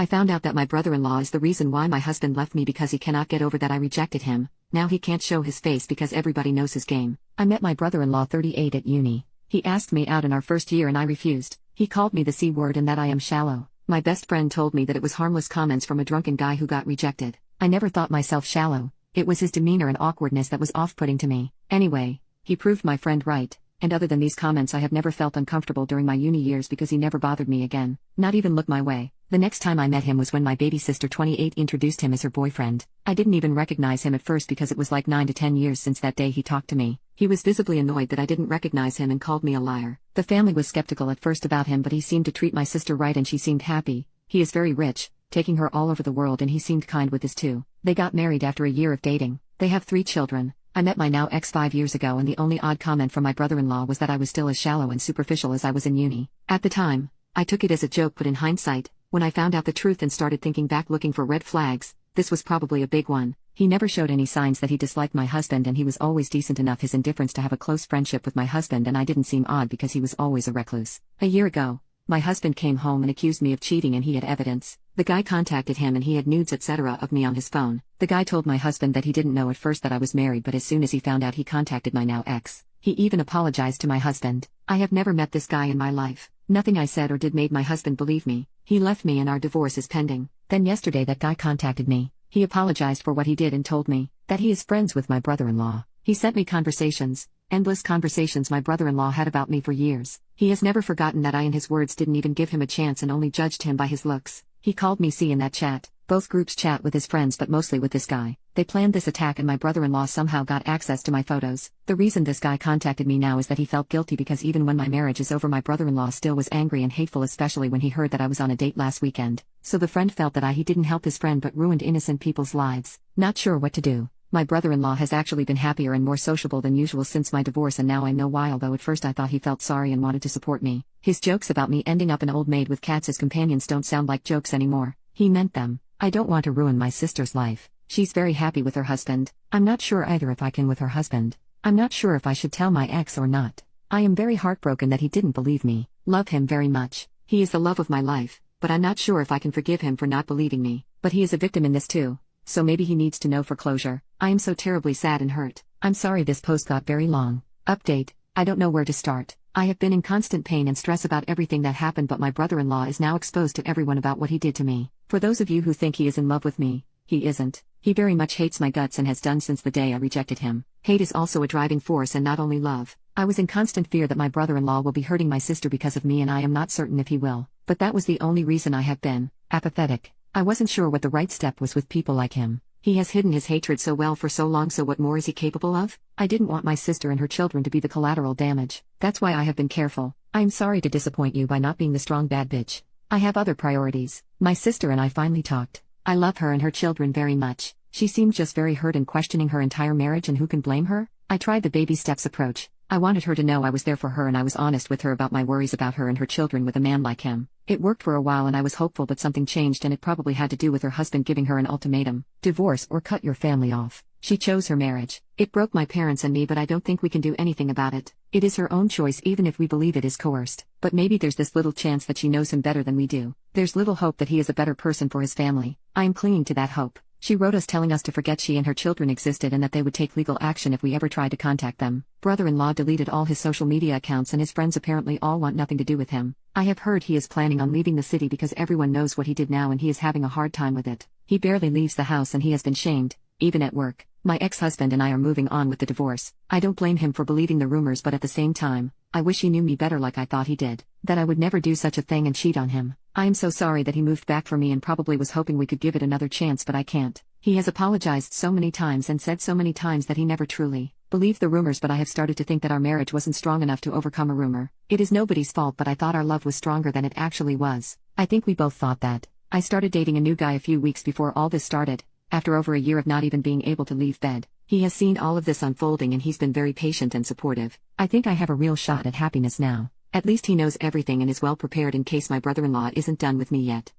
I found out that my brother-in-law is the reason why my husband left me because he cannot get over that I rejected him. Now he can't show his face because everybody knows his game. I met my brother-in-law 38 at uni. He asked me out in our first year and I refused. He called me the C word and that I am shallow. My best friend told me that it was harmless comments from a drunken guy who got rejected. I never thought myself shallow. It was his demeanor and awkwardness that was off-putting to me. Anyway, he proved my friend right. And other than these comments, I have never felt uncomfortable during my uni years because he never bothered me again. Not even looked my way. The next time I met him was when my baby sister 28 introduced him as her boyfriend. I didn't even recognize him at first because it was like 9 to 10 years since that day he talked to me. He was visibly annoyed that I didn't recognize him and called me a liar. The family was skeptical at first about him, but he seemed to treat my sister right and she seemed happy. He is very rich, taking her all over the world, and he seemed kind with this too. They got married after a year of dating. They have 3 children. I met my now ex 5 years ago and the only odd comment from my brother-in-law was that I was still as shallow and superficial as I was in uni. At the time, I took it as a joke, but in hindsight, when I found out the truth and started thinking back looking for red flags, this was probably a big one. He never showed any signs that he disliked my husband and he was always decent enough his indifference to have a close friendship with my husband, and I didn't seem odd because he was always a recluse. A year ago, my husband came home and accused me of cheating and he had evidence. The guy contacted him and he had nudes etc. of me on his phone. The guy told my husband that he didn't know at first that I was married, but as soon as he found out he contacted my now ex. He even apologized to my husband. I have never met this guy in my life. Nothing I said or did made my husband believe me. He left me and our divorce is pending. Then yesterday that guy contacted me. He apologized for what he did and told me that he is friends with my brother-in-law. He sent me conversations, endless conversations my brother-in-law had about me for years. He has never forgotten that I, in his words, didn't even give him a chance and only judged him by his looks. He called me C in that chat. Both groups chat with his friends but mostly with this guy. They planned this attack and my brother-in-law somehow got access to my photos. The reason this guy contacted me now is that he felt guilty because even when my marriage is over my brother-in-law still was angry and hateful, especially when he heard that I was on a date last weekend. So the friend felt that he didn't help his friend but ruined innocent people's lives. Not sure what to do. My brother-in-law has actually been happier and more sociable than usual since my divorce, and now I know why, although at first I thought he felt sorry and wanted to support me. His jokes about me ending up an old maid with cats as companions don't sound like jokes anymore. He meant them. I don't want to ruin my sister's life. She's very happy with her husband. I'm not sure either if I can with her husband. I'm not sure if I should tell my ex or not. I am very heartbroken that he didn't believe me. Love him very much. He is the love of my life, but I'm not sure if I can forgive him for not believing me. But he is a victim in this too. So maybe he needs to know for closure. I am so terribly sad and hurt. I'm sorry this post got very long. Update: I don't know where to start. I have been in constant pain and stress about everything that happened, but my brother-in-law is now exposed to everyone about what he did to me. For those of you who think he is in love with me, he isn't. He very much hates my guts and has done since the day I rejected him. Hate is also a driving force and not only love. I was in constant fear that my brother-in-law will be hurting my sister because of me, and I am not certain if he will. But that was the only reason I have been apathetic. I wasn't sure what the right step was with people like him. He has hidden his hatred so well for so long, so what more is he capable of? I didn't want my sister and her children to be the collateral damage. That's why I have been careful. I am sorry to disappoint you by not being the strong bad bitch. I have other priorities. My sister and I finally talked. I love her and her children very much. She seemed just very hurt and questioning her entire marriage, and who can blame her? I tried the baby steps approach. I wanted her to know I was there for her and I was honest with her about my worries about her and her children with a man like him. It worked for a while and I was hopeful, but something changed, and it probably had to do with her husband giving her an ultimatum: divorce or cut your family off. She chose her marriage. It broke my parents and me, but I don't think we can do anything about it. It is her own choice even if we believe it is coerced. But maybe there's this little chance that she knows him better than we do. There's little hope that he is a better person for his family. I am clinging to that hope. She wrote us telling us to forget she and her children existed and that they would take legal action if we ever tried to contact them. Brother-in-law deleted all his social media accounts and his friends apparently all want nothing to do with him. I have heard he is planning on leaving the city because everyone knows what he did now and he is having a hard time with it. He barely leaves the house and he has been shamed, even at work. My ex-husband and I are moving on with the divorce. I don't blame him for believing the rumors, but at the same time, I wish he knew me better like I thought he did. That I would never do such a thing and cheat on him. I am so sorry that he moved back for me and probably was hoping we could give it another chance, but I can't. He has apologized so many times and said so many times that he never truly believed the rumors, but I have started to think that our marriage wasn't strong enough to overcome a rumor. It is nobody's fault, but I thought our love was stronger than it actually was. I think we both thought that. I started dating a new guy a few weeks before all this started. After over a year of not even being able to leave bed, he has seen all of this unfolding and he's been very patient and supportive. I think I have a real shot at happiness now. At least he knows everything and is well prepared in case my brother-in-law isn't done with me yet.